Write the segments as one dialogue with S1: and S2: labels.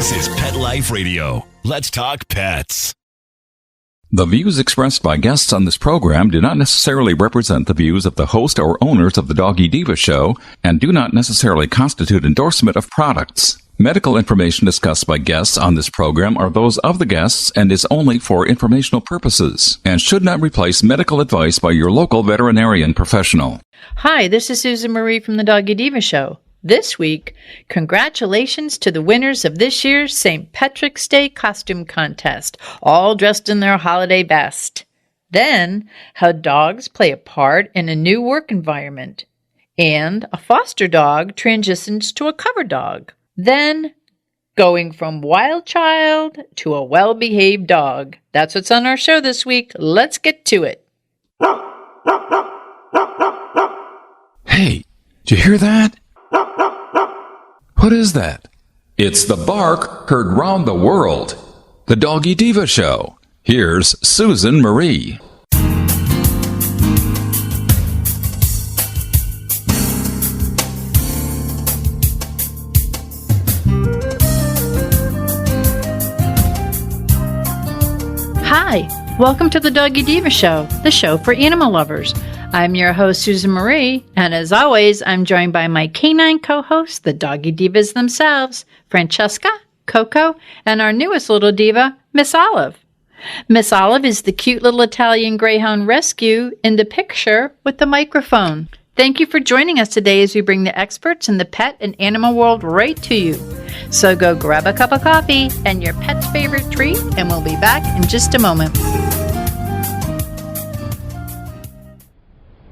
S1: This is Pet Life Radio. Let's talk pets.
S2: The views expressed by guests on this program do not necessarily represent the views of the host or owners of the Doggy Diva show and do not necessarily constitute endorsement of products. Medical information discussed by guests on this program are those of the guests and is only for informational purposes and should not replace medical advice by your local veterinarian professional.
S3: Hi, this is Susan Marie from the Doggy Diva show. This week, congratulations to the winners of this year's St. Patrick's Day costume contest, all dressed in their holiday best. Then, how dogs play a part in a new work environment. And a foster dog transitions to a cover dog. Then, going from wild child to a well-behaved dog. That's what's on our show this week. Let's get to it.
S2: Hey, did you hear that? What is that? It's the bark heard round the world. The Doggy Diva Show. Here's Susan Marie.
S3: Hi, welcome to the Doggy Diva Show, the show for animal lovers. I'm your host, Susan Marie, and as always, I'm joined by my canine co-hosts, the Doggy Divas themselves, Francesca, Coco, and our newest little diva, Miss Olive. Miss Olive is the cute little Italian Greyhound rescue in the picture with the microphone. Thank you for joining us today as we bring the experts in the pet and animal world right to you. So go grab a cup of coffee and your pet's favorite treat, and we'll be back in just a moment.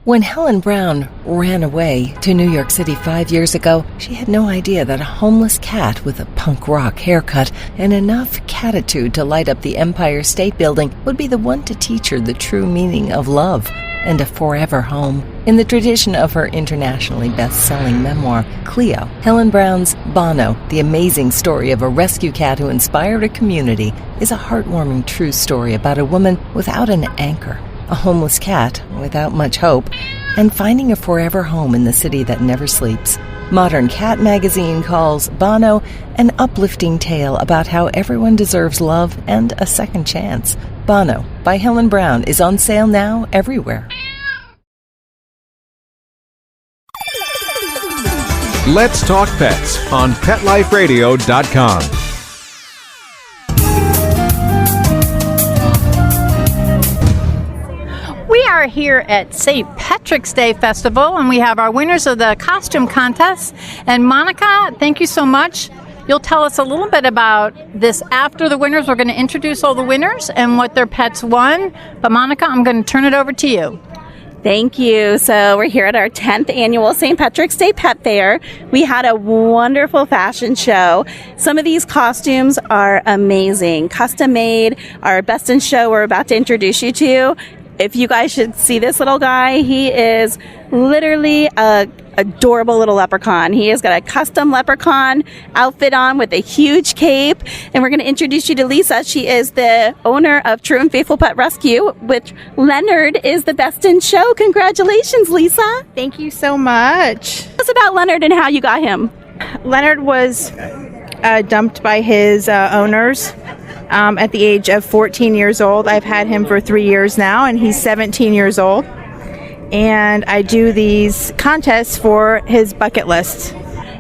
S4: When Helen Brown ran away to New York City 5 years ago, she had no idea that a homeless cat with a punk rock haircut and enough catitude to light up the Empire State Building would be the one to teach her the true meaning of love and a forever home. In the tradition of her internationally best-selling memoir, Cleo, Helen Brown's Bono, the amazing story of a rescue cat who inspired a community, is a heartwarming true story about a woman without an anchor, a homeless cat without much hope, and finding a forever home in the city that never sleeps. Modern Cat magazine calls Bono an uplifting tale about how everyone deserves love and a second chance. Bono by Helen Brown is on sale now everywhere.
S5: Let's Talk Pets on PetLifeRadio.com.
S3: We are here at St. Patrick's Day Festival, and we have our winners of the costume contest. And Monica, thank you so much. You'll tell us a little bit about this after the winners. We're going to introduce all the winners and what their pets won. But Monica, I'm going to turn it over to you.
S6: Thank you. So we're here at our 10th annual St. Patrick's Day Pet Fair. We had a wonderful fashion show. Some of these costumes are amazing. Custom made. Our best in show we're about to introduce you to. If you guys should see this little guy, he is literally a adorable little leprechaun. He has got a custom leprechaun outfit on with a huge cape. And we're going to introduce you to Lisa. She is the owner of True and Faithful Pet Rescue, which Leonard is the best in show. Congratulations, Lisa.
S7: Thank you so much.
S6: Tell us about Leonard and how you got him.
S7: Leonard was dumped by his owners at the age of 14 years old. I've had him for 3 years now, and he's 17 years old. And I do these contests for his bucket list.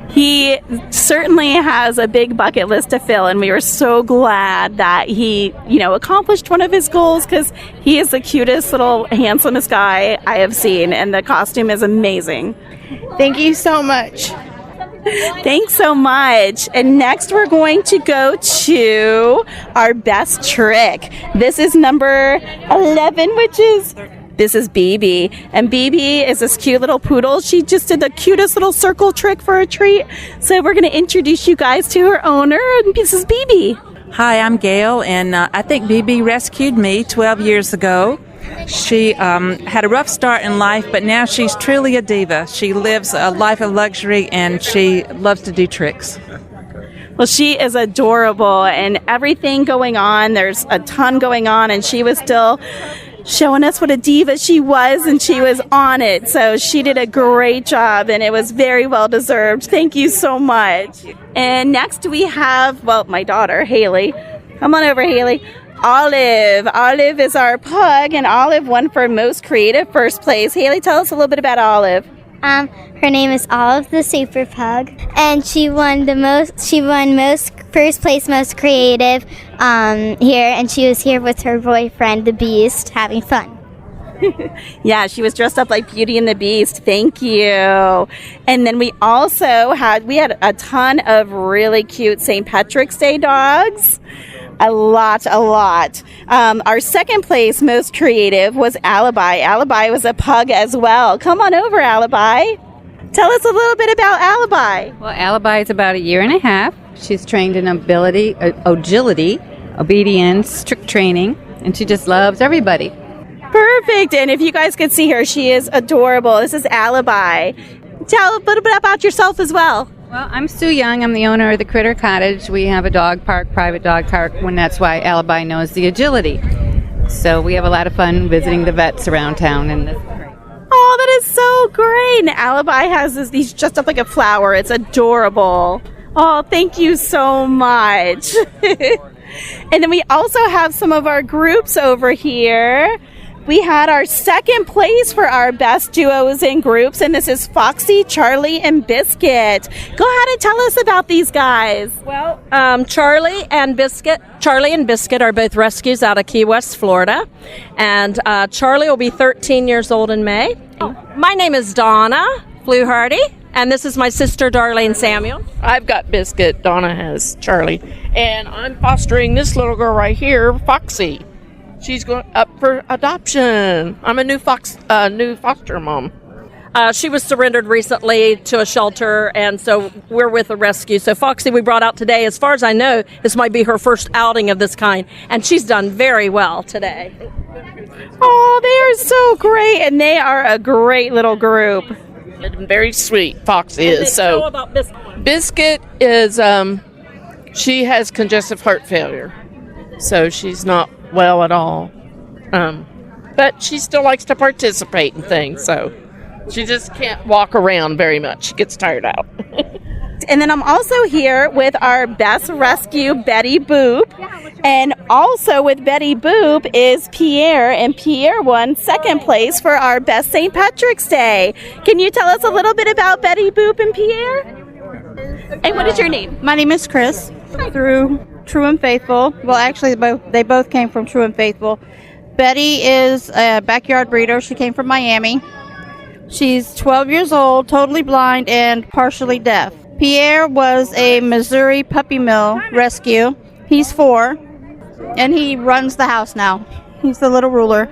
S6: He certainly has a big bucket list to fill, and we were so glad that he, accomplished one of his goals, because he is the cutest little handsomest guy I have seen, and the costume is amazing.
S7: Thank you so much.
S6: Thanks so much. And next we're going to go to our best trick. This is number 11, this is BB. And BB is this cute little poodle. She just did the cutest little circle trick for a treat. So we're going to introduce you guys to her owner, and this is BB.
S8: Hi, I'm Gail, and I think BB rescued me 12 years ago. She had a rough start in life, but now she's truly a diva. She lives a life of luxury, and she loves to do tricks.
S6: Well, she is adorable, and everything going on. There's a ton going on, and she was still showing us what a diva she was, and she was on it. So she did a great job, and it was very well deserved. Thank you so much. And next we have, well, my daughter, Haley. Come on over, Haley. Olive. Olive is our pug, and Olive won for most creative first place. Haley, tell us a little bit about Olive.
S9: Her name is Olive the Super Pug, and she won most first place, most creative here, and she was here with her boyfriend, the Beast, having fun.
S6: Yeah, she was dressed up like Beauty and the Beast. Thank you. And then we also had a ton of really cute St. Patrick's Day dogs. A lot. Our second place most creative was Alibi. Alibi was a pug as well. Come on over, Alibi. Tell us a little bit about Alibi.
S10: Well, Alibi is about 1.5 years. She's trained in agility, obedience, trick training, and she just loves everybody.
S6: Perfect. And if you guys could see her, she is adorable. This is Alibi. Tell a little bit about yourself as well.
S10: Well, I'm Sue Young. I'm the owner of the Critter Cottage. We have a dog park, private dog park, and that's why Alibi knows the agility. So we have a lot of fun visiting the vets around town, and this is great.
S6: Oh, that is so great. And Alibi has these dressed up like a flower. It's adorable. Oh, thank you so much. And then we also have some of our groups over here. We had our second place for our best duos and groups, and this is Foxy, Charlie, and Biscuit. Go ahead and tell us about these guys.
S11: Well, Charlie and Biscuit are both rescues out of Key West, Florida, and Charlie will be 13 years old in May. My name is Donna Fluharty, and this is my sister, Darlene Samuel.
S12: I've got Biscuit, Donna has Charlie, and I'm fostering this little girl right here, Foxy. She's going up for adoption. I'm a new foster mom.
S11: She was surrendered recently to a shelter, and so we're with a rescue. So Foxy we brought out today. As far as I know, this might be her first outing of this kind, and she's done very well today.
S6: Oh, they are so great, and they are a great little group.
S12: And very sweet, Foxy is.
S11: So about
S12: Biscuit is, she has congestive heart failure, so she's not well at all, but she still likes to participate in things, so she just can't walk around very much. She gets tired out.
S6: And then I'm also here with our best rescue, Betty Boop, and also with Betty Boop is Pierre, and Pierre won second place for our best St. Patrick's Day. Can you tell us a little bit about Betty Boop and Pierre? And what is your name?
S13: My name is Chris. Through True and Faithful. Well, actually, they both came from True and Faithful. Betty is a backyard breeder. She came from Miami. She's 12 years old, totally blind, and partially deaf. Pierre was a Missouri puppy mill rescue. He's 4, and he runs the house now. He's the little ruler.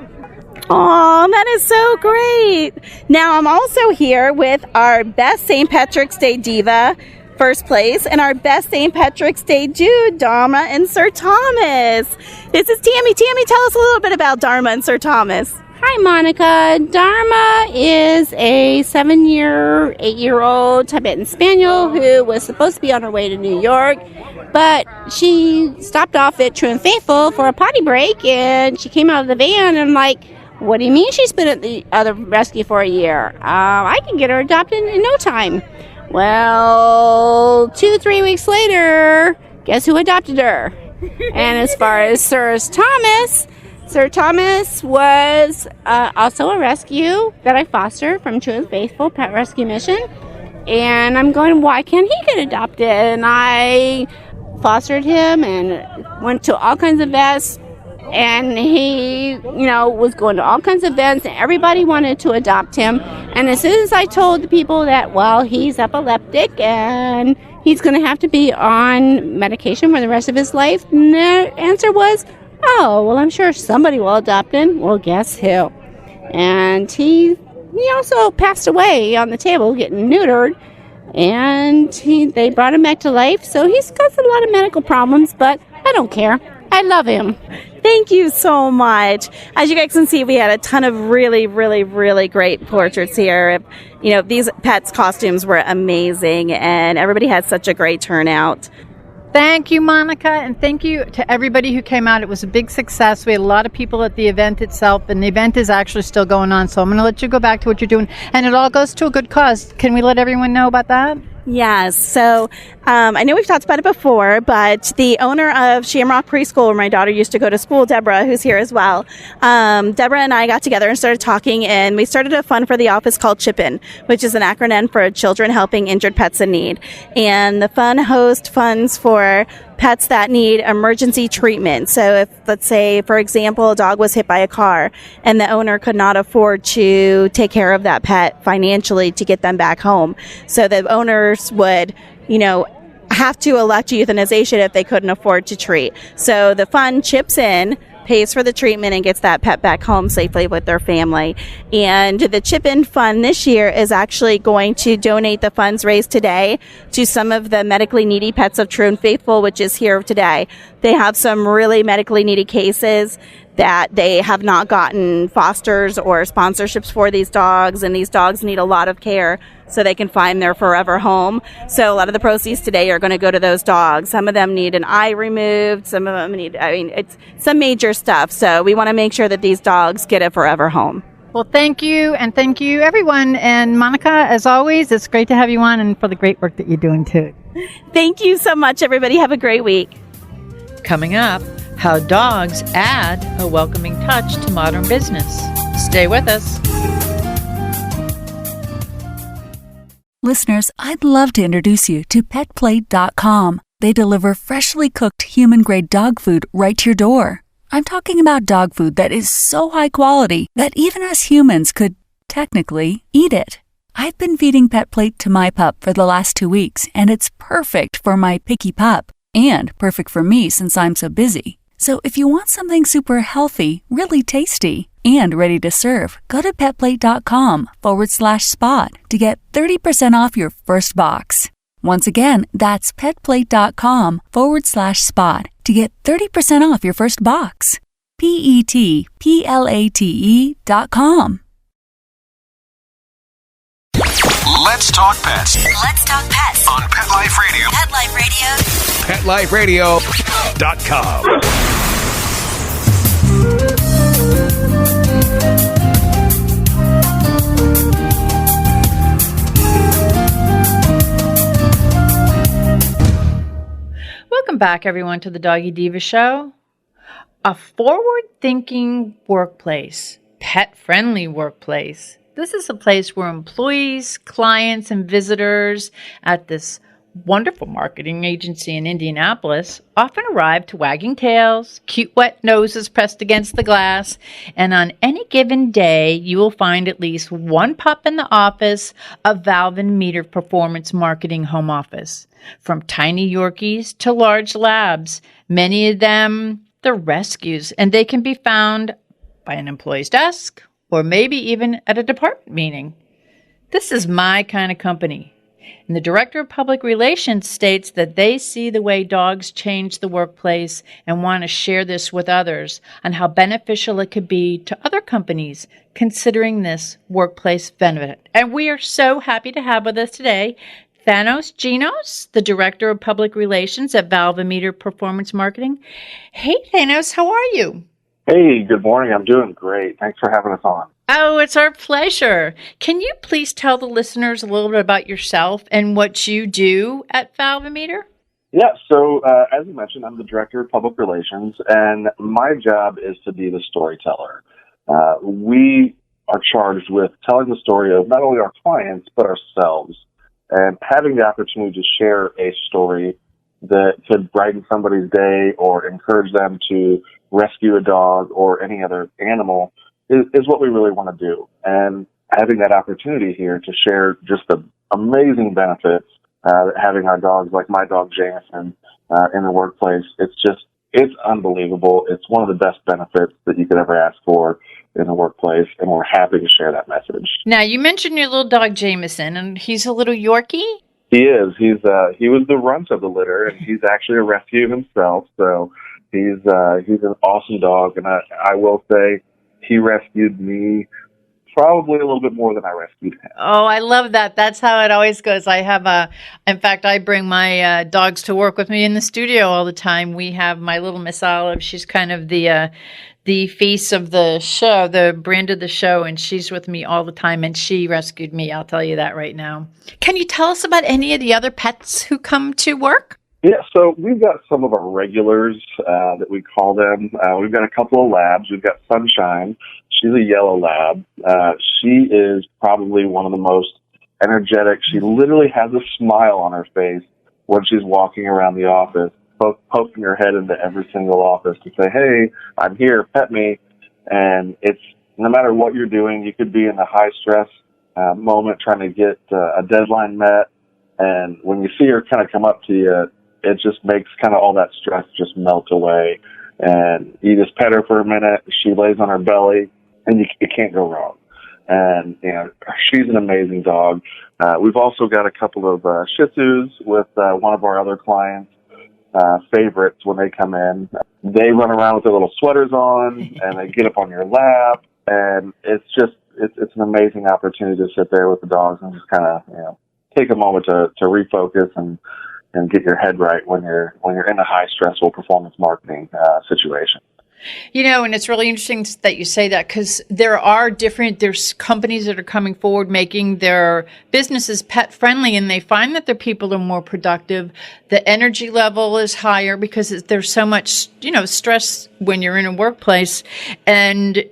S6: Oh, that is so great. Now, I'm also here with our best St. Patrick's Day diva, first place, and our best St. Patrick's Day dude, Dharma and Sir Thomas. This is Tammy. Tammy, tell us a little bit about Dharma and Sir Thomas.
S14: Hi, Monica. Dharma is a 8-year-old Tibetan Spaniel who was supposed to be on her way to New York, but she stopped off at True and Faithful for a potty break, and she came out of the van and I'm like, what do you mean she's been at the other rescue for a year? I can get her adopted in no time. Well, 2-3 weeks later, guess who adopted her? And as far as Sir Thomas was also a rescue that I fostered from True and Faithful Pet Rescue Mission. And I'm going, why can't he get adopted? And I fostered him and went to all kinds of vets. And he, was going to all kinds of events, and everybody wanted to adopt him. And as soon as I told the people that, well, he's epileptic and he's going to have to be on medication for the rest of his life, and their answer was, oh, well, I'm sure somebody will adopt him. Well, guess who? And he also passed away on the table getting neutered, and they brought him back to life. So he's got a lot of medical problems, but I don't care. I love him.
S6: Thank you so much. As you guys can see, we had a ton of really, really, really great portraits here. These pets' costumes were amazing, and everybody had such a great turnout.
S3: Thank you, Monica, and thank you to everybody who came out. It was a big success. We had a lot of people at the event itself, and the event is actually still going on, so I'm going to let you go back to what you're doing. And it all goes to a good cause. Can we let everyone know about that?
S6: Yes. So I know we've talked about it before, but the owner of Shamrock Preschool, where my daughter used to go to school, Deborah, who's here as well, Deborah and I got together and started talking, and we started a fund for the office called Chip In, which is an acronym for Children Helping Injured Pets in Need. And the fund hosts funds for pets that need emergency treatment. So if, let's say, for example, a dog was hit by a car and the owner could not afford to take care of that pet financially to get them back home. So the owners would, have to elect euthanization if they couldn't afford to treat. So the fund chips in, pays for the treatment, and gets that pet back home safely with their family. And the Chip In Fund this year is actually going to donate the funds raised today to some of the medically needy pets of True and Faithful, which is here today. They have some really medically needy cases that they have not gotten fosters or sponsorships for these dogs, and these dogs need a lot of care so they can find their forever home. So a lot of the proceeds today are going to go to those dogs. Some of them need an eye removed, some of them need, it's some major stuff. So we want to make sure that these dogs get a forever home.
S3: Well, thank you, and thank you, everyone. And Monica, as always, it's great to have you on, and for the great work that you're doing, too.
S6: Thank you so much, everybody. Have a great week.
S3: Coming up, how dogs add a welcoming touch to modern business. Stay with us.
S15: Listeners, I'd love to introduce you to PetPlate.com. They deliver freshly cooked human-grade dog food right to your door. I'm talking about dog food that is so high quality that even us humans could, technically, eat it. I've been feeding PetPlate to my pup for the last 2 weeks, and it's perfect for my picky pup, and perfect for me since I'm so busy. So if you want something super healthy, really tasty, and ready to serve, go to petplate.com/spot to get 30% off your first box. Once again, that's petplate.com/spot to get 30% off your first box. PetPlate.com.
S1: Let's talk pets.
S16: Let's talk pets
S1: On Pet Life Radio.
S16: Pet Life Radio.
S1: PetLifeRadio.com.
S3: Welcome back, everyone, to the Doggy Diva Show. A forward-thinking workplace, pet-friendly workplace. This is a place where employees, clients, and visitors at this wonderful marketing agency in Indianapolis often arrive to wagging tails, cute wet noses pressed against the glass, and on any given day, you will find at least one pup in the office of Valve & Meter Performance Marketing Home Office. From tiny Yorkies to large labs, many of them, they're rescues, and they can be found by an employee's desk or maybe even at a department meeting. This is my kind of company. And the Director of Public Relations states that they see the way dogs change the workplace and want to share this with others on how beneficial it could be to other companies considering this workplace benefit. And we are so happy to have with us today Thanos Genos, the Director of Public Relations at Valve & Meter Performance Marketing. Hey, Thanos, how are you?
S17: Hey, good morning. I'm doing great. Thanks for having us on.
S3: Oh, it's our pleasure. Can you please tell the listeners a little bit about yourself and what you do at Valve & Meter?
S17: Yeah, so as you mentioned, I'm the Director of Public Relations, and my job is to be the storyteller. We are charged with telling the story of not only our clients, but ourselves, and having the opportunity to share a story that could brighten somebody's day or encourage them to rescue a dog or any other animal is what we really want to do. And having that opportunity here to share just the amazing benefits, having our dogs, like my dog Jameson, in the workplace, it's unbelievable. It's one of the best benefits that you could ever ask for in the workplace, and we're happy to share that message.
S3: Now, you mentioned your little dog Jameson, and he's a little Yorkie?
S17: He is. He was the runt of the litter, and he's actually a rescue himself, so he's an awesome dog, and I will say he rescued me probably a little bit more than I rescued him.
S3: Oh, I love that. That's how it always goes. In fact, I bring my dogs to work with me in the studio all the time. We have my little Miss Olive. She's kind of the face of the show, the brand of the show, and she's with me all the time, and she rescued me. I'll tell you that right now. Can you tell us about any of the other pets who come to work?
S17: Yeah, so we've got some of our regulars that we call them. We've got a couple of labs. We've got Sunshine. She's a yellow lab. She is probably one of the most energetic. She literally has a smile on her face when she's walking around the office, poking her head into every single office to say, hey, I'm here, pet me. And it's no matter what you're doing, you could be in a high-stress moment trying to get a deadline met. And when you see her kind of come up to you, it just makes kind of all that stress just melt away. And you just pet her for a minute. She lays on her belly, and you can't go wrong. And, she's an amazing dog. We've also got a couple of Shih Tzus with one of our other clients, favorites when they come in. They run around with their little sweaters on, and they get up on your lap. And it's an amazing opportunity to sit there with the dogs and just kind of, take a moment to refocus and get your head right when you're in a high stressful performance marketing situation.
S3: And it's really interesting that you say that, because there's companies that are coming forward making their businesses pet friendly, and they find that their people are more productive. The energy level is higher because there's so much, stress when you're in a workplace, and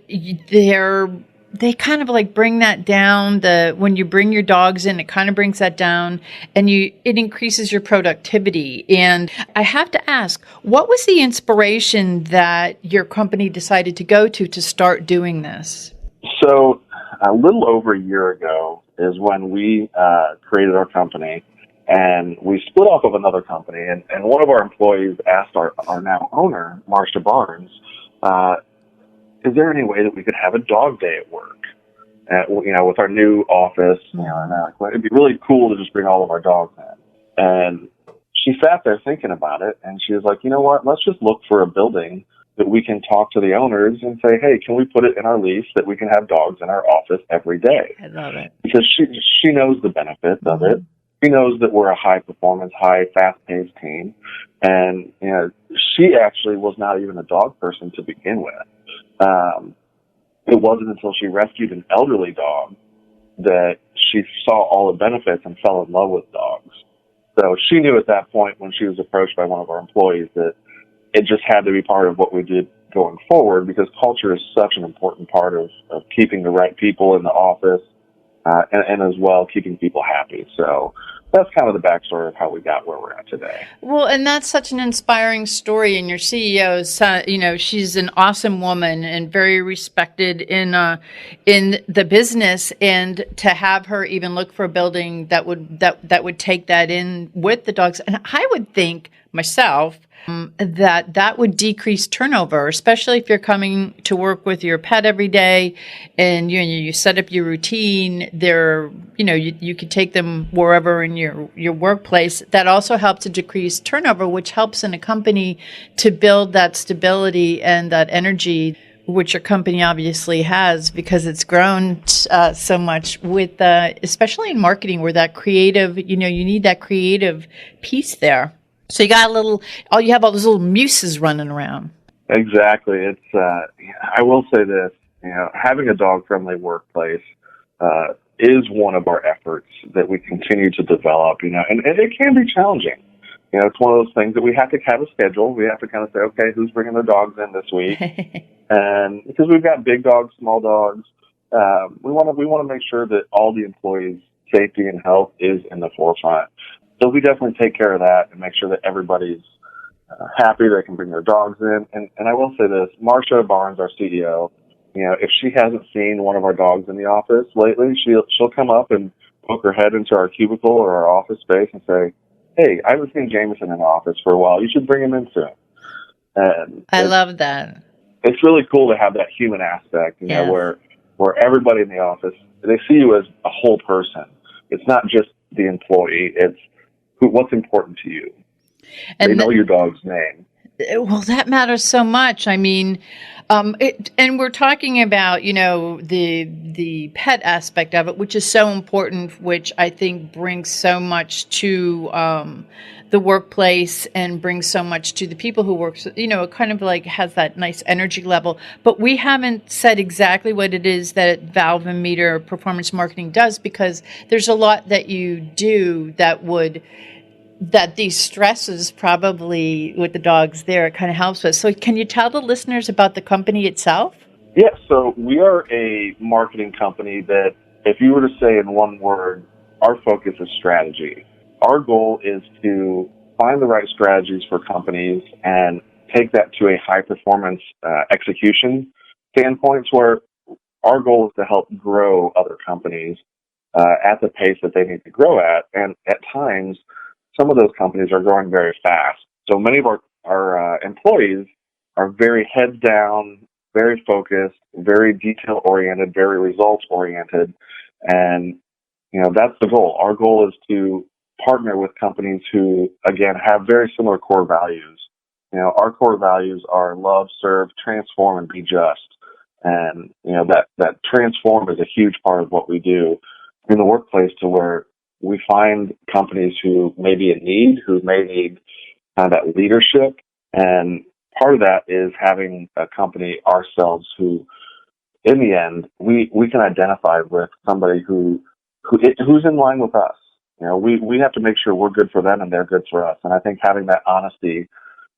S3: they kind of like bring that down. When you bring your dogs in, it kind of brings that down, and it increases your productivity. And I have to ask, what was the inspiration that your company decided to go to start doing this?
S17: So a little over a year ago is when we created our company, and we split off of another company, and one of our employees asked our now owner, Marcia Barnes, is there any way that we could have a dog day at work? With our new office, it'd be really cool to just bring all of our dogs in. And she sat there thinking about it, and she was like, you know what, let's just look for a building that we can talk to the owners and say, hey, can we put it in our lease that we can have dogs in our office every day?
S3: I love it.
S17: Because she knows the benefits of it. She knows that we're a high-performance, fast-paced team. And, she actually was not even a dog person to begin with. It wasn't until she rescued an elderly dog that she saw all the benefits and fell in love with dogs. So she knew at that point when she was approached by one of our employees that it just had to be part of what we did going forward, because culture is such an important part of keeping the right people in the office and as well keeping people happy. So that's kind of the backstory of how we got where we're at today.
S3: Well, and that's such an inspiring story. And your CEO, she's an awesome woman and very respected in the business. And to have her even look for a building that would take that in with the dogs, and I would think myself that would decrease turnover, especially if you're coming to work with your pet every day, and you set up your routine. You could take them wherever in your workplace. That also helps to decrease turnover, which helps in a company to build that stability and that energy, which your company obviously has, because it's grown so much with, especially in marketing, where that creative, you need that creative piece there. So you got you have all those little muses running around.
S17: Exactly. It's, I will say this, having a dog-friendly workplace is one of our efforts that we continue to develop, and it can be challenging. It's one of those things that we have to have a schedule. We have to kind of say, okay, who's bringing their dogs in this week? And because we've got big dogs, small dogs, we want to make sure that all the employees' safety and health is in the forefront. So we definitely take care of that and make sure that everybody's happy they can bring their dogs in. And I will say this, Marcia Barnes, our CEO, if she hasn't seen one of our dogs in the office lately, she'll come up and poke her head into our cubicle or our office space and say, hey, I haven't seen Jameson in the office for a while. You should bring him in soon. And
S3: I love that.
S17: It's really cool to have that human aspect, where everybody in the office, they see you as a whole person. It's not just the employee. It's what's important to you. And they know your dog's name.
S3: Well, that matters so much. I mean, and we're talking about, the pet aspect of it, which is so important, which I think brings so much to the workplace and brings so much to the people who work. It kind of like has that nice energy level. But we haven't said exactly what it is that Valve and Meter Performance Marketing does, because there's a lot that you do that these stresses probably with the dogs there, it kind of helps with. So can you tell the listeners about the company itself?
S17: Yeah, so we are a marketing company that, if you were to say in one word, our focus is strategy. Our goal is to find the right strategies for companies and take that to a high performance execution standpoint, where our goal is to help grow other companies at the pace that they need to grow at. And at times, some of those companies are growing very fast. So many of our employees are very heads down, very focused, very detail oriented, very results oriented. And, that's the goal. Our goal is to partner with companies who, again, have very similar core values. Our core values are love, serve, transform, and be just. And, that transform is a huge part of what we do in the workplace, to where we find companies who may be in need, who may need kind of that leadership. And part of that is having a company ourselves who, in the end, we can identify with somebody who's in line with us. We have to make sure we're good for them and they're good for us. And I think having that honesty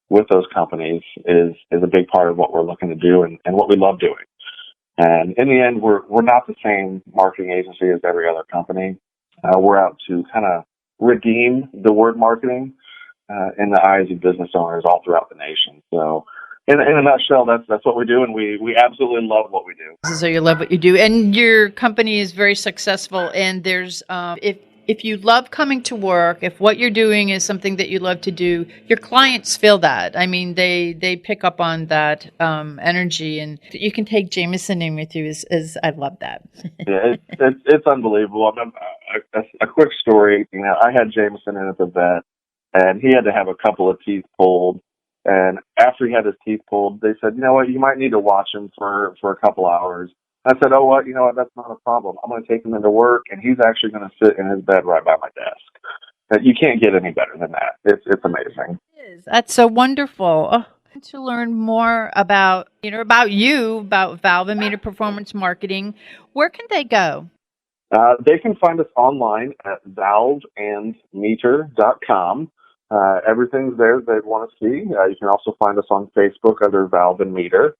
S17: with those companies is a big part of what we're looking to do and what we love doing. And in the end, we're not the same marketing agency as every other company. We're out to kind of redeem the word marketing in the eyes of business owners all throughout the nation. So in a nutshell, that's what we do, and we absolutely love what we do.
S3: So you love what you do, and your company is very successful. And there's if you love coming to work, if what you're doing is something that you love to do, your clients feel that. I mean, they pick up on that energy, and you can take Jameson in with you. Is I love that.
S17: Yeah, it's unbelievable. I mean, a quick story. I had Jameson in at the vet, and he had to have a couple of teeth pulled. And after he had his teeth pulled, they said, you might need to watch him for a couple hours. I said, that's not a problem. I'm going to take him into work, and he's actually going to sit in his bed right by my desk. You can't get any better than that. It's amazing.
S3: It is. That's so wonderful. Oh, to learn more about Valve and Meter Performance Marketing, where can they go?
S17: They can find us online at valveandmeter.com. Everything's there they'd want to see. You can also find us on Facebook under Valve and Meter.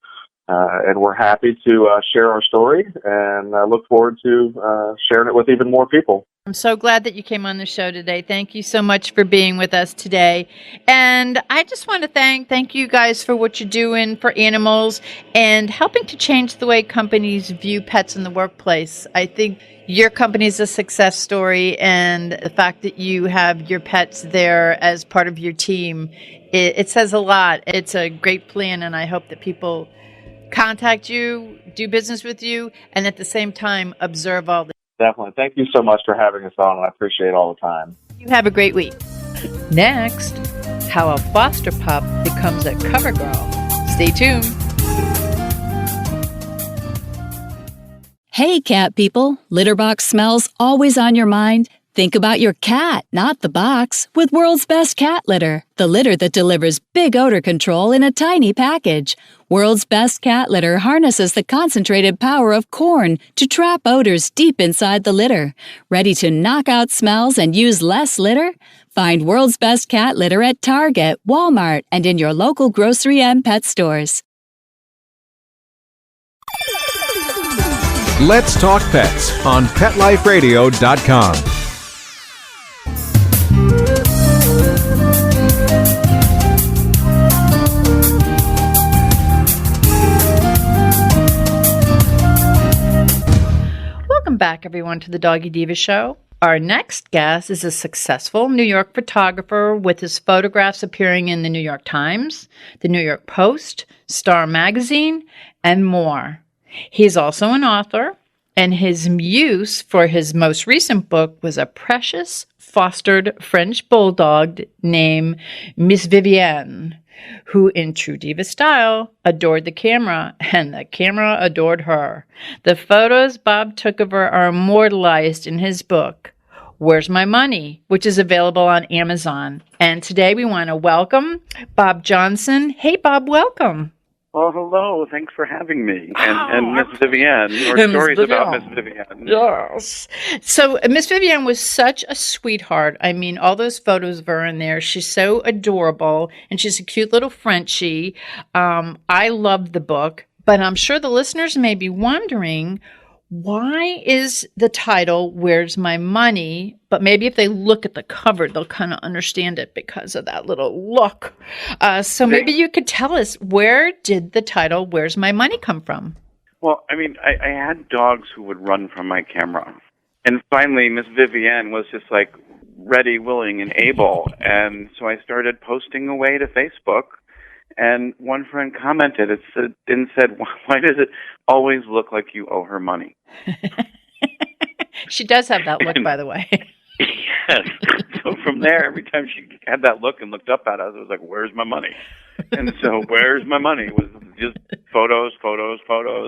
S17: And we're happy to share our story, and I look forward to sharing it with even more people.
S3: I'm so glad that you came on the show today. Thank you so much for being with us today. And I just want to thank you guys for what you're doing for animals and helping to change the way companies view pets in the workplace. I think your company is a success story, and the fact that you have your pets there as part of your team, it says a lot. It's a great plan, and I hope that people contact you, do business with you, and at the same time, observe all this.
S17: Definitely. Thank you so much for having us on, and I appreciate it all the time.
S3: You have a great week. Next, how a foster pup becomes a cover girl. Stay tuned.
S15: Hey, cat people. Litter box smells always on your mind? Think about your cat, not the box, with World's Best Cat Litter, the litter that delivers big odor control in a tiny package. World's Best Cat Litter harnesses the concentrated power of corn to trap odors deep inside the litter. Ready to knock out smells and use less litter? Find World's Best Cat Litter at Target, Walmart, and in your local grocery and pet stores.
S5: Let's Talk Pets on PetLifeRadio.com.
S3: Welcome back, everyone, to the Doggy Diva Show. Our next guest is a successful New York photographer with his photographs appearing in the New York Times, the New York Post, Star Magazine, and more. He's also an author, And his muse for his most recent book was a precious fostered French bulldog named Miss Vivienne, who, in true diva style, adored the camera, and the camera adored her. The photos Bob took of her are immortalized in his book, Where's My Money?, which is available on Amazon. And today we want to welcome Bob Johnson. Hey, Bob, welcome.
S16: Well, hello. Thanks for having me. And Miss Vivienne, or stories about Miss Vivienne.
S3: Yes. So Miss Vivienne was such a sweetheart. I mean, all those photos of her in there. She's so adorable, and she's a cute little Frenchie. I love the book, but I'm sure the listeners may be wondering, why is the title Where's My Money? But maybe if they look at the cover, they'll kind of understand it because of that little look. So maybe you could tell us, where did the title Where's My Money come from?
S16: Well, I mean, I had dogs who would run from my camera. And finally, Miss Vivienne was just like ready, willing, and able. And so I started posting away to Facebook. And one friend commented and said, why does it always look like you owe her money?
S3: She does have that look, by the way.
S16: Yes. So from there, every time she had that look and looked up at us, it was like, where's my money? And so where's my money was just photos.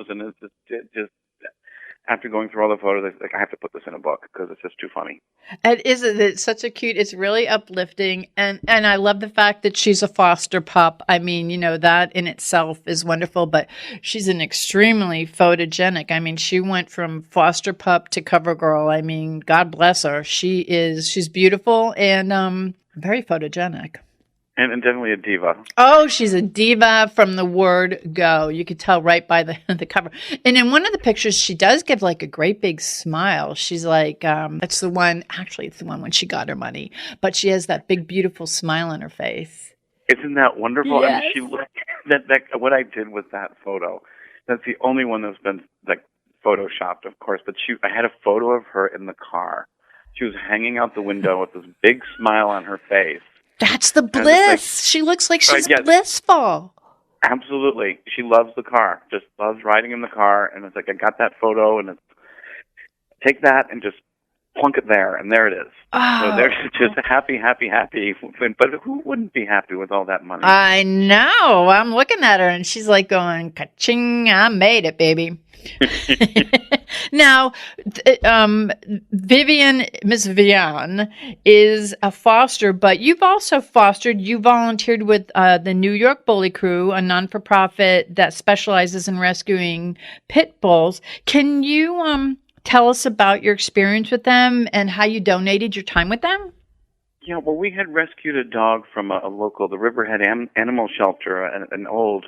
S16: And it's just after going through all the photos, I have to put this in a book because it's just too funny.
S3: It's such a cute, it's really uplifting. And I love the fact that she's a foster pup. I mean, you know, that in itself is wonderful, but she's an extremely photogenic. I mean, she went from foster pup to cover girl. I mean, God bless her. She's beautiful and very photogenic.
S16: And definitely a diva.
S3: Oh, she's a diva from the word go. You could tell right by the cover. And in one of the pictures, she does give like a great big smile. She's like, it's the one when she got her money. But she has that big, beautiful smile on her face.
S16: Isn't that wonderful?
S3: Yes.
S16: I mean, she looked, that what I did with that photo, that's the only one that's been like photoshopped, of course. But I had a photo of her in the car. She was hanging out the window with this big smile on her face.
S3: That's the bliss. She looks like she's blissful.
S16: Absolutely. She loves the car. Just loves riding in the car. And it's like, I got that photo, and take that and just plunk it there, and there it is.
S3: Oh.
S16: So there's just happy. But who wouldn't be happy with all that money?
S3: I know. I'm looking at her, and she's like going, ka-ching, I made it, baby. Now, Miss Vivienne is a foster, but you've also fostered. You volunteered with the New York Bully Crew, a non-for-profit that specializes in rescuing pit bulls. Can you tell us about your experience with them and how you donated your time with them?
S16: Yeah, well, we had rescued a dog from the Riverhead Animal Shelter, an old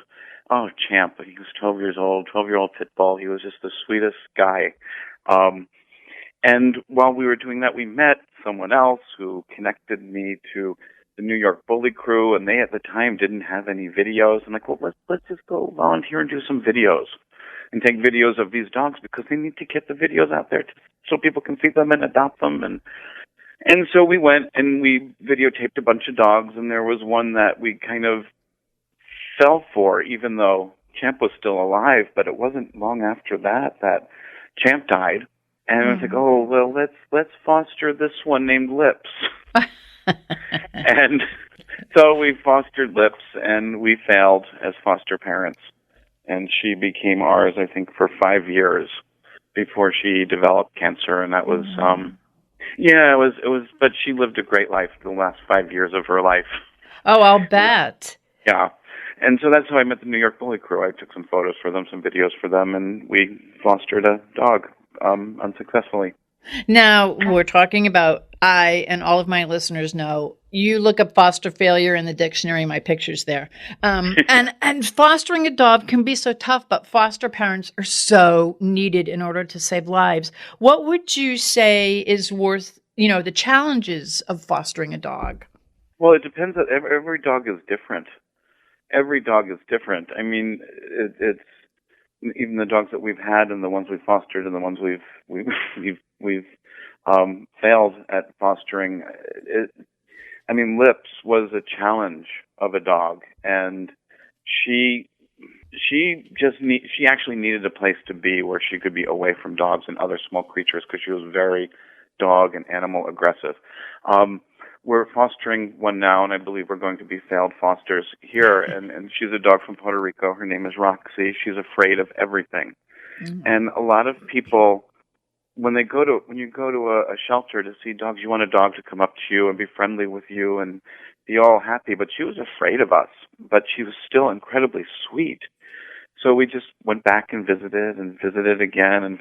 S16: Champ. He was 12 years old, 12-year-old pit bull. He was just the sweetest guy. And while we were doing that, we met someone else who connected me to the New York Bully Crew, and they at the time didn't have any videos. I'm like, well, let's just go volunteer and do some videos and take videos of these dogs because they need to get the videos out there so people can see them and adopt them. And so we went and we videotaped a bunch of dogs, and there was one that we kind of fell for, even though Champ was still alive, but it wasn't long after that Champ died. And I was like, oh, well, let's foster this one named Lips. And so we fostered Lips, and we failed as foster parents. And she became ours, I think, for 5 years before she developed cancer. And that was, it was, but she lived a great life the last 5 years of her life. Oh, I'll bet. Yeah. And so that's how I met the New York Bully Crew. I took some photos for them, some videos for them, and we fostered a dog unsuccessfully. Now, we're talking about, I and all of my listeners know, you look up foster failure in the dictionary, my picture's there. And fostering a dog can be so tough, but foster parents are so needed in order to save lives. What would you say is worth, the challenges of fostering a dog? Well, it depends. Every dog is different. Every dog is different. I mean, it's even the dogs that we've had and the ones we've fostered and the ones we've failed at fostering. Lips was a challenge of a dog, and she she actually needed a place to be where she could be away from dogs and other small creatures because she was very dog and animal aggressive. We're fostering one now, and I believe we're going to be failed fosters here. And she's a dog from Puerto Rico. Her name is Roxy. She's afraid of everything. Mm-hmm. And a lot of people, when you go to a shelter to see dogs, you want a dog to come up to you and be friendly with you and be all happy. But she was afraid of us. But she was still incredibly sweet. So we just went back and visited again and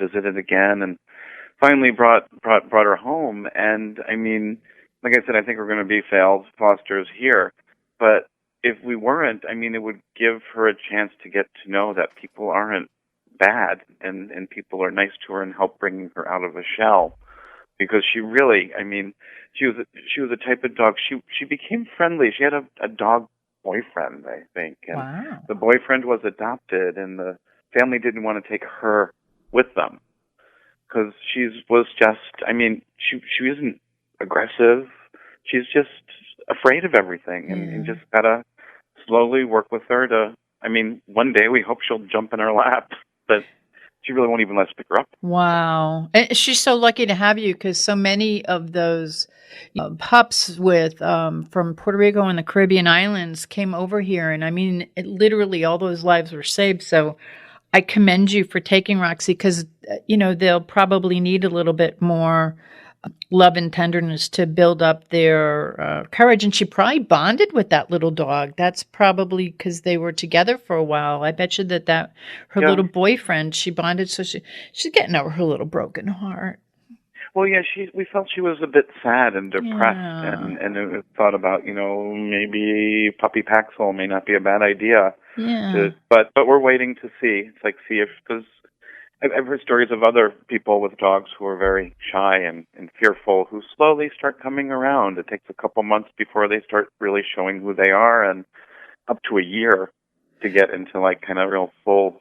S16: finally brought her home. And I mean, like I said, I think we're going to be failed fosters here. But if we weren't, I mean, it would give her a chance to get to know that people aren't bad and people are nice to her and help bringing her out of a shell. Because she really, I mean, she was a type of dog. She became friendly. She had a dog boyfriend, I think. And
S3: wow.
S16: The boyfriend was adopted, and the family didn't want to take her with them. Because she was just, I mean, she isn't aggressive. She's just afraid of everything, and you just gotta slowly work with her to, I mean, one day we hope she'll jump in our lap, but she really won't even let us pick her up.
S3: Wow. And she's so lucky to have you because so many of those pups from Puerto Rico and the Caribbean islands came over here. And I mean, literally all those lives were saved. So I commend you for taking Roxy because, they'll probably need a little bit more love and tenderness to build up their courage. And she probably bonded with that little dog. That's probably because they were together for a while. I bet you that her little boyfriend, she bonded. So she's getting over her little broken heart.
S16: Well, yeah, we felt she was a bit sad and depressed, and it thought about, maybe puppy Paxil may not be a bad idea.
S3: Yeah.
S16: But we're waiting to see. It's like because I've heard stories of other people with dogs who are very shy and fearful who slowly start coming around. It takes a couple months before they start really showing who they are, and up to a year to get into like kind of real full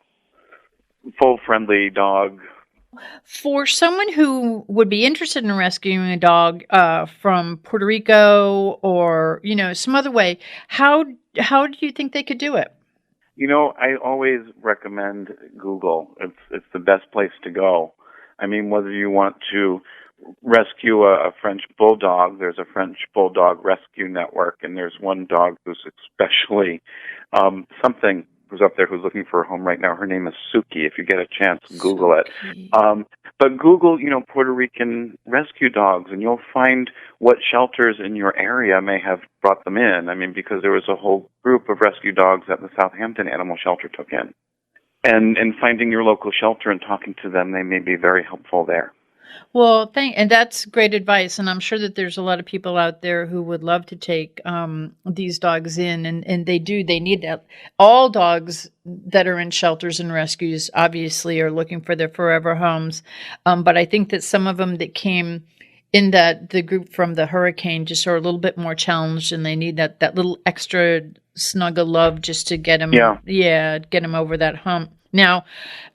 S16: friendly dog.
S3: For someone who would be interested in rescuing a dog from Puerto Rico or, some other way, how do you think they could do it?
S16: I always recommend Google. It's the best place to go. I mean, whether you want to rescue a French bulldog, there's a French bulldog rescue network, and there's one dog who's especially something who's up there who's looking for a home right now. Her name is Suki. If you get a chance, Google it. But Google, Puerto Rican rescue dogs, and you'll find what shelters in your area may have brought them in. I mean, because there was a whole group of rescue dogs that the Southampton Animal Shelter took in. And finding your local shelter and talking to them, they may be very helpful there.
S3: Well, and that's great advice. And I'm sure that there's a lot of people out there who would love to take these dogs in, and they do. They need that. All dogs that are in shelters and rescues obviously are looking for their forever homes. But I think that some of them that came in the group from the hurricane just are a little bit more challenged, and they need that little extra snug of love just to get them, get them over that hump. Now,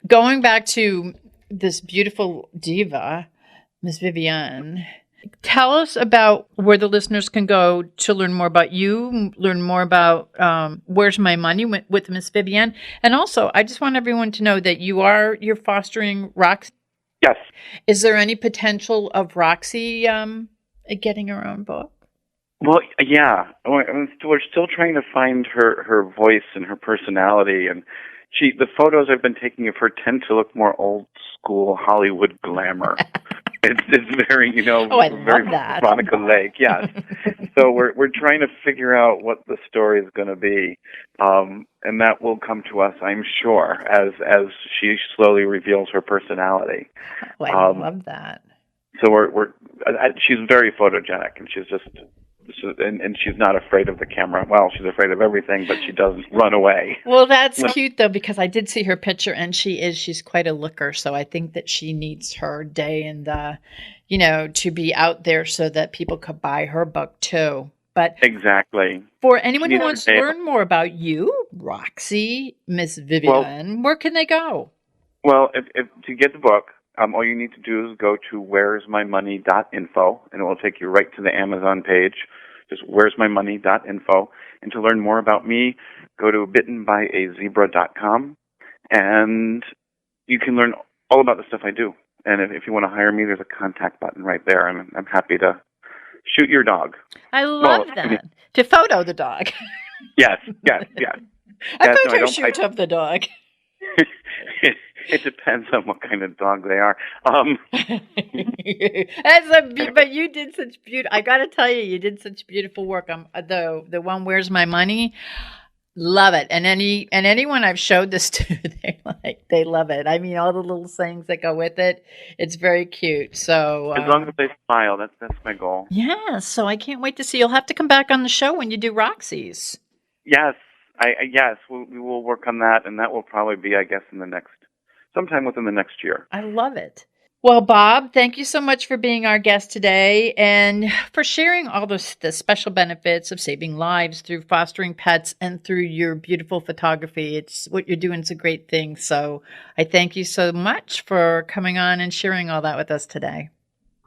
S3: going back to this beautiful diva, Miss Vivienne, tell us about where the listeners can go to learn more about you, learn more about Where's My Money with Miss Vivienne. And also, I just want everyone to know that you're fostering Roxy.
S16: Yes.
S3: Is there any potential of Roxy getting her own book?
S16: Well, yeah. We're still trying to find her voice and her personality, and the photos I've been taking of her tend to look more old school Hollywood glamour. It's very,
S3: I
S16: very
S3: love that.
S16: Monica Lake, yes. So we're trying to figure out what the story is going to be, and that will come to us, I'm sure, as she slowly reveals her personality.
S3: Oh, I love that.
S16: So she's very photogenic, and she's and she's not afraid of the camera. Well, she's afraid of everything, but she doesn't run away.
S3: Well, that's cute, though, because I did see her picture, and she's quite a looker. So I think that she needs her day in the, to be out there so that people could buy her book, too. But
S16: exactly.
S3: For anyone who wants to learn more about you, Roxy, Miss Vivienne, where can they go?
S16: Well, if to get the book, all you need to do is go to where'smymoney.info, and it will take you right to the Amazon page. Just where'smymoney.info. And to learn more about me, go to bittenbyazebra.com, and you can learn all about the stuff I do. And if you want to hire me, there's a contact button right there, and I'm happy to shoot your dog.
S3: I love that. To photo the dog.
S16: Yes.
S3: I photo shoot of the dog.
S16: It depends on what kind of dog they are.
S3: But you did such beautiful. I got to tell you, you did such beautiful work. The one "Where's My Money." Love it. And anyone I've showed this to, they love it. I mean, all the little sayings that go with it. It's very cute. So
S16: as long as they smile, that's my goal.
S3: Yeah. So I can't wait to see. You'll have to come back on the show when you do Roxy's.
S16: Yes. We will work on that, and that will probably be, I guess, sometime within the next year.
S3: I love it. Well, Bob, thank you so much for being our guest today and for sharing all the special benefits of saving lives through fostering pets and through your beautiful photography. It's what you're doing is a great thing. So I thank you so much for coming on and sharing all that with us today.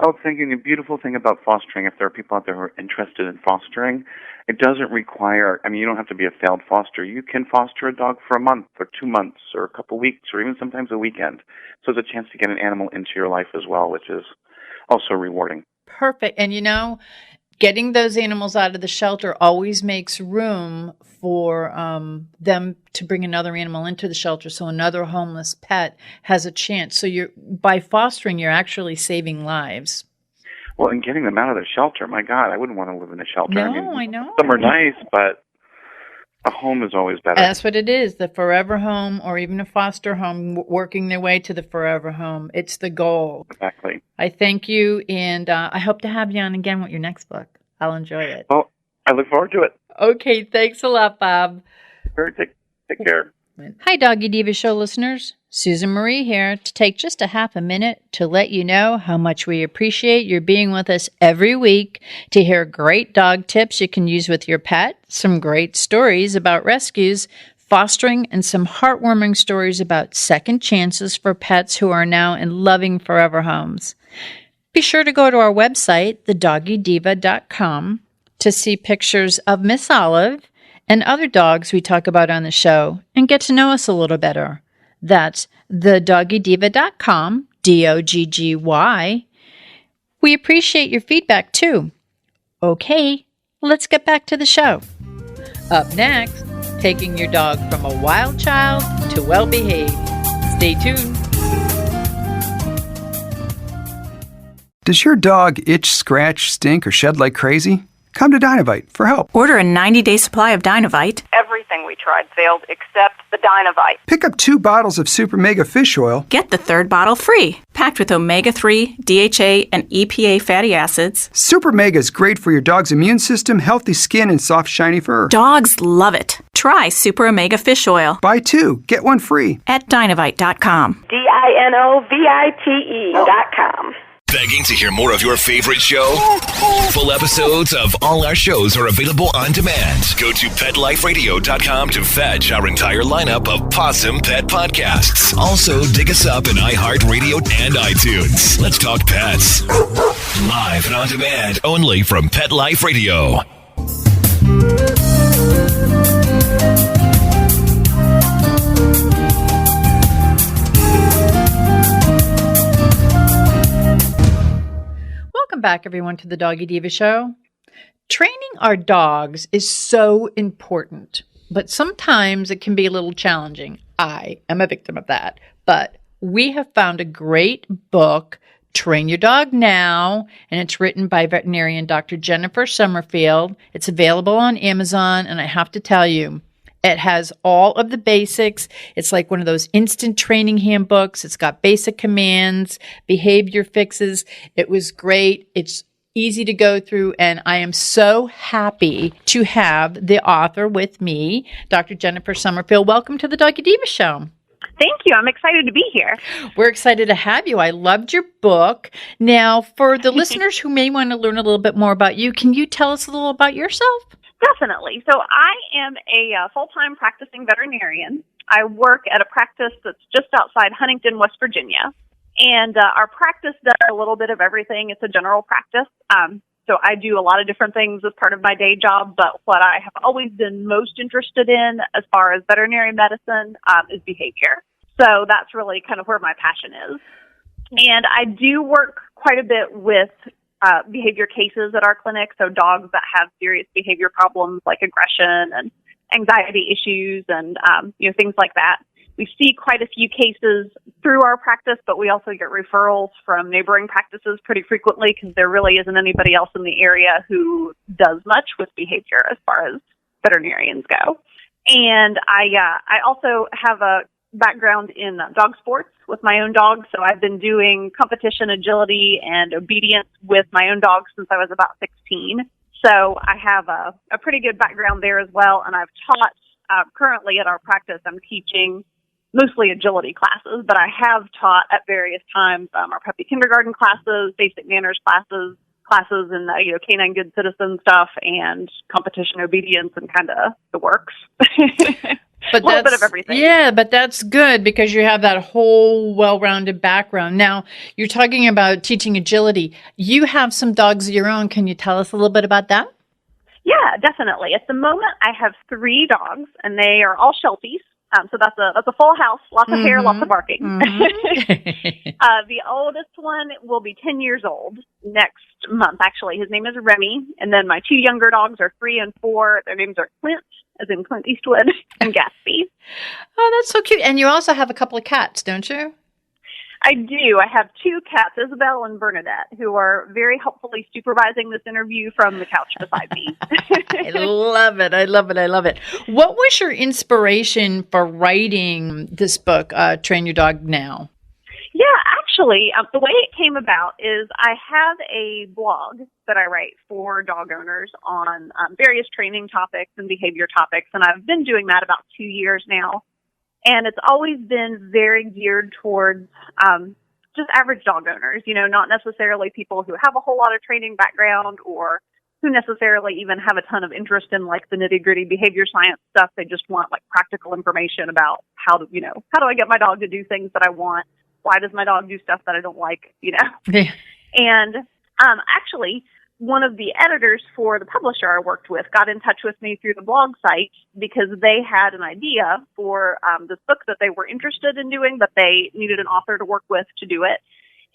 S16: Oh, thank you. The beautiful thing about fostering, if there are people out there who are interested in fostering, it doesn't require, you don't have to be a failed foster. You can foster a dog for a month or 2 months or a couple weeks or even sometimes a weekend. So it's a chance to get an animal into your life as well, which is also rewarding.
S3: Perfect. And getting those animals out of the shelter always makes room for them to bring another animal into the shelter, so another homeless pet has a chance. So by fostering, you're actually saving lives.
S16: Well, and getting them out of the shelter, my God, I wouldn't want to live in a shelter.
S3: No, I know.
S16: Some are nice, but a home is always better.
S3: That's what it is, the forever home or even a foster home, working their way to the forever home. It's the goal.
S16: Exactly.
S3: I thank you, and I hope to have you on again with your next book. I'll enjoy it.
S16: Well, I look forward to it.
S3: Okay, thanks a lot, Bob.
S16: Take care.
S3: Hi, Doggy Diva Show listeners. Susan Marie here to take just a half a minute to let you know how much we appreciate your being with us every week to hear great dog tips you can use with your pet, some great stories about rescues, fostering, and some heartwarming stories about second chances for pets who are now in loving forever homes. Be sure to go to our website, thedoggydiva.com, to see pictures of Miss Olive and other dogs we talk about on the show and get to know us a little better. That's thedoggydiva.com, DOGGY. We appreciate your feedback too. Okay, let's get back to the show. Up next, taking your dog from a wild child to well-behaved. Stay tuned.
S18: Does your dog itch, scratch, stink, or shed like crazy? Come to Dynavite for help.
S19: Order a 90-day supply of Dynavite.
S20: Everything we tried failed except the Dynavite.
S18: Pick up 2 bottles of Super Mega Fish Oil.
S19: Get the 3rd bottle free. Packed with omega-3, DHA, and EPA fatty acids.
S18: Super Mega is great for your dog's immune system, healthy skin, and soft, shiny fur.
S19: Dogs love it. Try Super Omega Fish Oil.
S18: Buy 2, get 1 free.
S19: At Dynavite.com.
S20: DINOVITE.com.
S1: Begging to hear more of your favorite show? Full episodes of all our shows are available on demand. Go to PetLifeRadio.com to fetch our entire lineup of Possum Pet podcasts. Also, dig us up in iHeartRadio and iTunes. Let's talk pets. Live and on demand, only from Pet Life Radio.
S3: Welcome back, everyone, to the Doggy Diva Show. Training our dogs is so important, but sometimes it can be a little challenging. I am a victim of that. But we have found a great book, Train Your Dog Now, and it's written by veterinarian Dr. Jennifer Summerfield. It's available on Amazon, and I have to tell you, it has all of the basics. It's like one of those instant training handbooks. It's got basic commands, behavior fixes. It was great. It's easy to go through, and I am so happy to have the author with me, Dr. Jennifer Summerfield. Welcome to the Doggy Diva Show.
S21: Thank you. I'm excited to be here.
S3: We're excited to have you. I loved your book. Now, for the listeners who may want to learn a little bit more about you, can you tell us a little about yourself?
S21: Definitely. So I am a full-time practicing veterinarian. I work at a practice that's just outside Huntington, West Virginia. And our practice does a little bit of everything. It's a general practice. So I do a lot of different things as part of my day job, but what I have always been most interested in as far as veterinary medicine is behavior. So that's really kind of where my passion is. And I do work quite a bit with behavior cases at our clinic, so dogs that have serious behavior problems like aggression and anxiety issues and things like that. We see quite a few cases through our practice, but we also get referrals from neighboring practices pretty frequently because there really isn't anybody else in the area who does much with behavior as far as veterinarians go. And I also have a background in dog sports with my own dog, so I've been doing competition agility and obedience with my own dog since I was about 16. So I have a pretty good background there as well, and I've taught currently at our practice. I'm teaching mostly agility classes, but I have taught at various times our puppy kindergarten classes, basic manners classes in canine good citizen stuff, and competition obedience, and kind of the works.
S3: But
S21: a little bit of everything.
S3: Yeah, but that's good because you have that whole well-rounded background. Now, you're talking about teaching agility. You have some dogs of your own. Can you tell us a little bit about that?
S21: Yeah, definitely. At the moment, I have 3 dogs, and they are all Shelties. So that's a full house, lots of hair, lots of barking. The oldest one will be 10 years old next month, actually. His name is Remy. And then my 2 younger dogs are 3 and 4. Their names are Clint, as in Clint Eastwood, and Gatsby.
S3: Oh, that's so cute. And you also have a couple of cats, don't you?
S21: I do. I have 2 cats, Isabel and Bernadette, who are very helpfully supervising this interview from the couch beside me.
S3: I love it. I love it. I love it. What was your inspiration for writing this book, Train Your Dog Now?
S21: Yeah, actually, the way it came about is I have a blog that I write for dog owners on various training topics and behavior topics, and I've been doing that about 2 years now. And it's always been very geared towards just average dog owners, not necessarily people who have a whole lot of training background or who necessarily even have a ton of interest in like the nitty-gritty behavior science stuff. They just want like practical information about how do I get my dog to do things that I want? Why does my dog do stuff that I don't like,
S3: Yeah.
S21: And actually, one of the editors for the publisher I worked with got in touch with me through the blog site because they had an idea for this book that they were interested in doing, but they needed an author to work with to do it.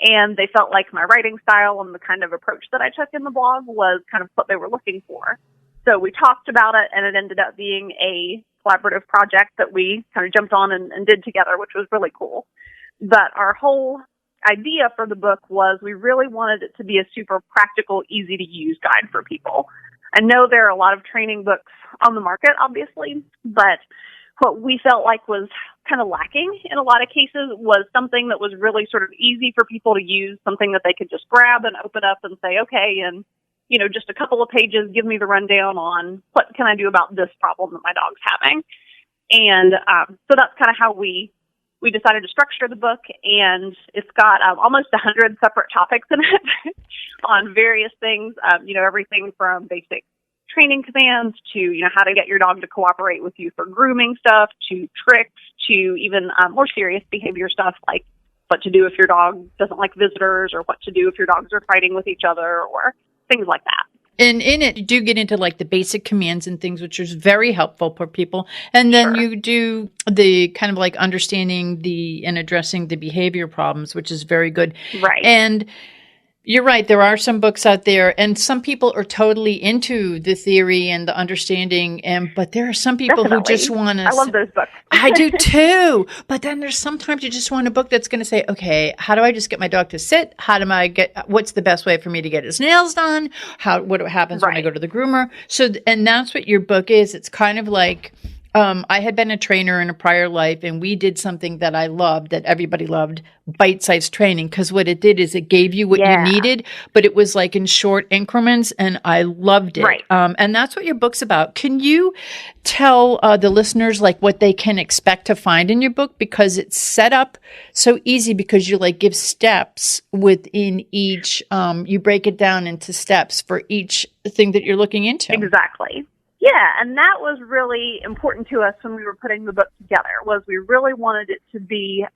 S21: And they felt like my writing style and the kind of approach that I took in the blog was kind of what they were looking for. So we talked about it, and it ended up being a collaborative project that we kind of jumped on and did together, which was really cool. But our whole idea for the book was we really wanted it to be a super practical, easy to use guide for people. I know there are a lot of training books on the market, obviously, but what we felt like was kind of lacking in a lot of cases was something that was really sort of easy for people to use, something that they could just grab and open up and say, okay, and just a couple of pages, give me the rundown on what can I do about this problem that my dog's having. And so that's kind of how we decided to structure the book, and it's got almost 100 separate topics in it on various things, everything from basic training commands to, how to get your dog to cooperate with you for grooming stuff, to tricks, to even more serious behavior stuff like what to do if your dog doesn't like visitors, or what to do if your dogs are fighting with each other, or things like that.
S3: And in it, you do get into like the basic commands and things, which is very helpful for people. And then you do the kind of like understanding and addressing the behavior problems, which is very good.
S21: Right.
S3: And you're right. There are some books out there, and some people are totally into the theory and the understanding. But there are some people who just want to.
S21: I love those books.
S3: I do too. But then there's sometimes you just want a book that's going to say, okay, how do I just get my dog to sit? What's the best way for me to get his nails done? What happens when I go to the groomer? So, and that's what your book is. It's kind of like, I had been a trainer in a prior life, and we did something that I loved, that everybody loved, bite-sized training, because what it did is it gave you what you needed, but it was like in short increments, and I loved it.
S21: Right.
S3: And that's what your book's about. Can you tell the listeners like what they can expect to find in your book? Because it's set up so easy, because you like give steps within each, you break it down into steps for each thing that you're looking into.
S21: Exactly. Yeah, and that was really important to us when we were putting the book together, was we really wanted it to be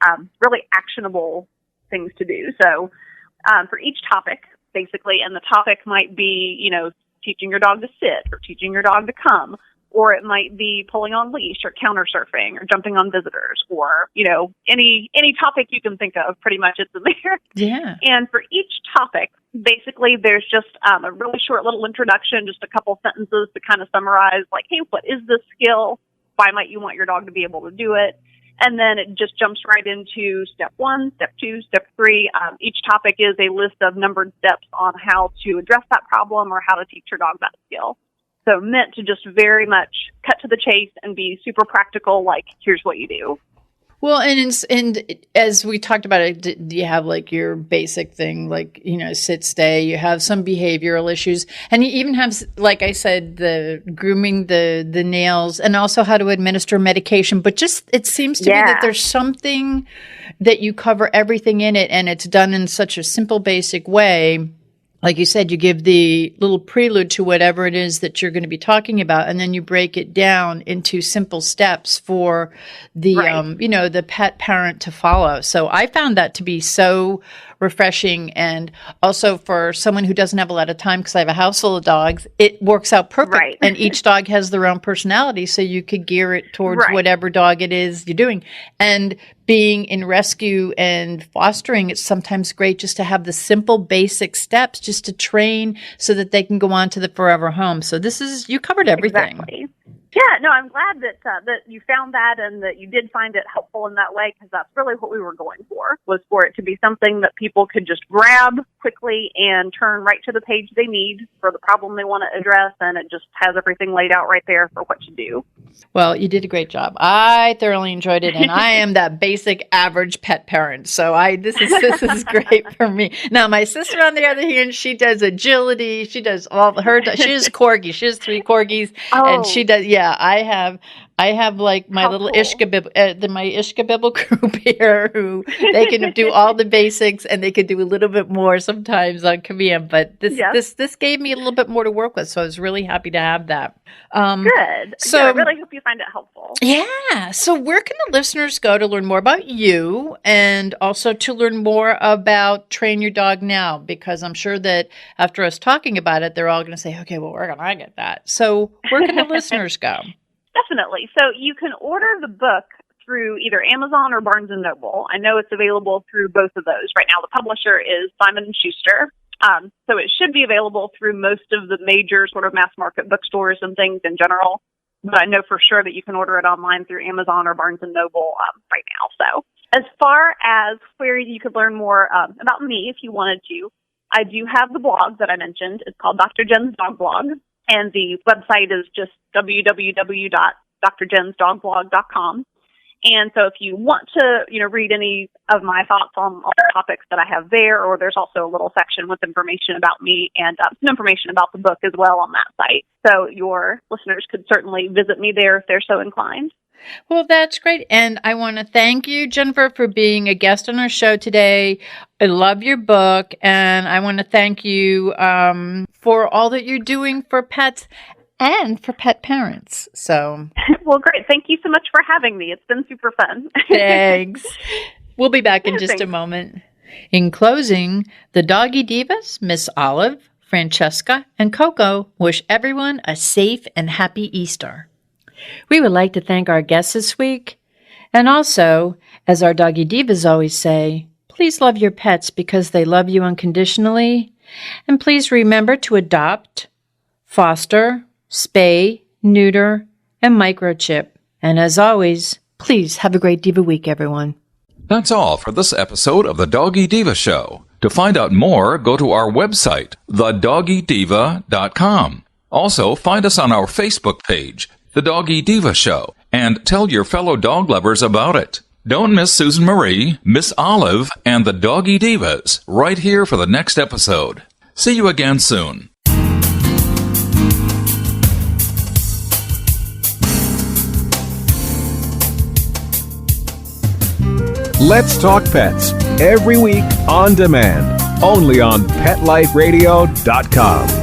S21: really actionable things to do. So for each topic, basically, and the topic might be, teaching your dog to sit or teaching your dog to come, or it might be pulling on leash or counter surfing or jumping on visitors, or, any topic you can think of, pretty much it's in there.
S3: Yeah.
S21: And for each topic, basically there's just a really short little introduction, just a couple sentences to kind of summarize, like, hey, what is this skill? Why might you want your dog to be able to do it? And then it just jumps right into step 1, step 2, step 3. Each topic is a list of numbered steps on how to address that problem or how to teach your dog that skill. So meant to just very much cut to the chase and be super practical, like, here's what you do.
S3: Well, and as we talked about it, you have like your basic thing, like, sit, stay. You have some behavioral issues, and you even have, like I said, the grooming, the nails, and also how to administer medication. But just, it seems to be that there's something that you cover everything in it, and it's done in such a simple, basic way. Like you said, you give the little prelude to whatever it is that you're going to be talking about, and then you break it down into simple steps for the, the pet parent to follow. So I found that to be so refreshing. And also for someone who doesn't have a lot of time, because I have a house full of dogs, it works out perfect. Right. And each dog has their own personality, so you could gear it towards whatever dog it is you're doing. And being in rescue and fostering, it's sometimes great just to have the simple basic steps just to train so that they can go on to the forever home. So you covered everything.
S21: Exactly. Yeah, no, I'm glad that you found that and that you did find it helpful in that way, because that's really what we were going for, was for it to be something that people could just grab quickly and turn right to the page they need for the problem they want to address, and it just has everything laid out right there for what to do.
S3: Well, you did a great job. I thoroughly enjoyed it, and I am that basic average pet parent, so this is great for me. Now, my sister, on the other hand, she does agility. She does she has corgis. She has 3 corgis, and she does. Yeah, I have like my little my Ishkabibble group here, who they can do all the basics, and they can do a little bit more sometimes on command. But this gave me a little bit more to work with, so I was really happy to have that.
S21: Good. So I really hope you find it helpful.
S3: Yeah. So where can the listeners go to learn more about you, and also to learn more about Train Your Dog Now? Because I'm sure that after us talking about it, they're all going to say, okay, well, where can I get that? So where can the listeners go?
S21: Definitely. So you can order the book through either Amazon or Barnes & Noble. I know it's available through both of those. Right now, the publisher is Simon & Schuster. So it should be available through most of the major sort of mass market bookstores and things in general. But I know for sure that you can order it online through Amazon or Barnes & Noble right now. So as far as where you could learn more about me, if you wanted to, I do have the blog that I mentioned. It's called Dr. Jen's Dog Blog. And the website is just www.drjensdogblog.com. And so if you want to, read any of my thoughts on all the topics that I have there, or there's also a little section with information about me and some information about the book as well on that site. So your listeners could certainly visit me there if they're so inclined.
S3: Well, that's great. And I want to thank you, Jennifer, for being a guest on our show today. I love your book, and I want to thank you for all that you're doing for pets and for pet parents. So,
S21: well, great. Thank you so much for having me. It's been super fun.
S3: Thanks. We'll be back in just a moment. In closing, the Doggy Divas, Miss Olive, Francesca, and Coco, wish everyone a safe and happy Easter. We would like to thank our guests this week. And also, as our Doggy Divas always say, please love your pets because they love you unconditionally. And please remember to adopt, foster, spay, neuter, and microchip. And as always, please have a great Diva week, everyone.
S2: That's all for this episode of The Doggy Diva Show. To find out more, go to our website, thedoggydiva.com. Also, find us on our Facebook page, The Doggy Diva Show, and tell your fellow dog lovers about it. Don't miss Susan Marie, Miss Olive, and the Doggy Divas right here for the next episode. See you again soon.
S5: Let's Talk Pets, every week on demand, only on PetLifeRadio.com.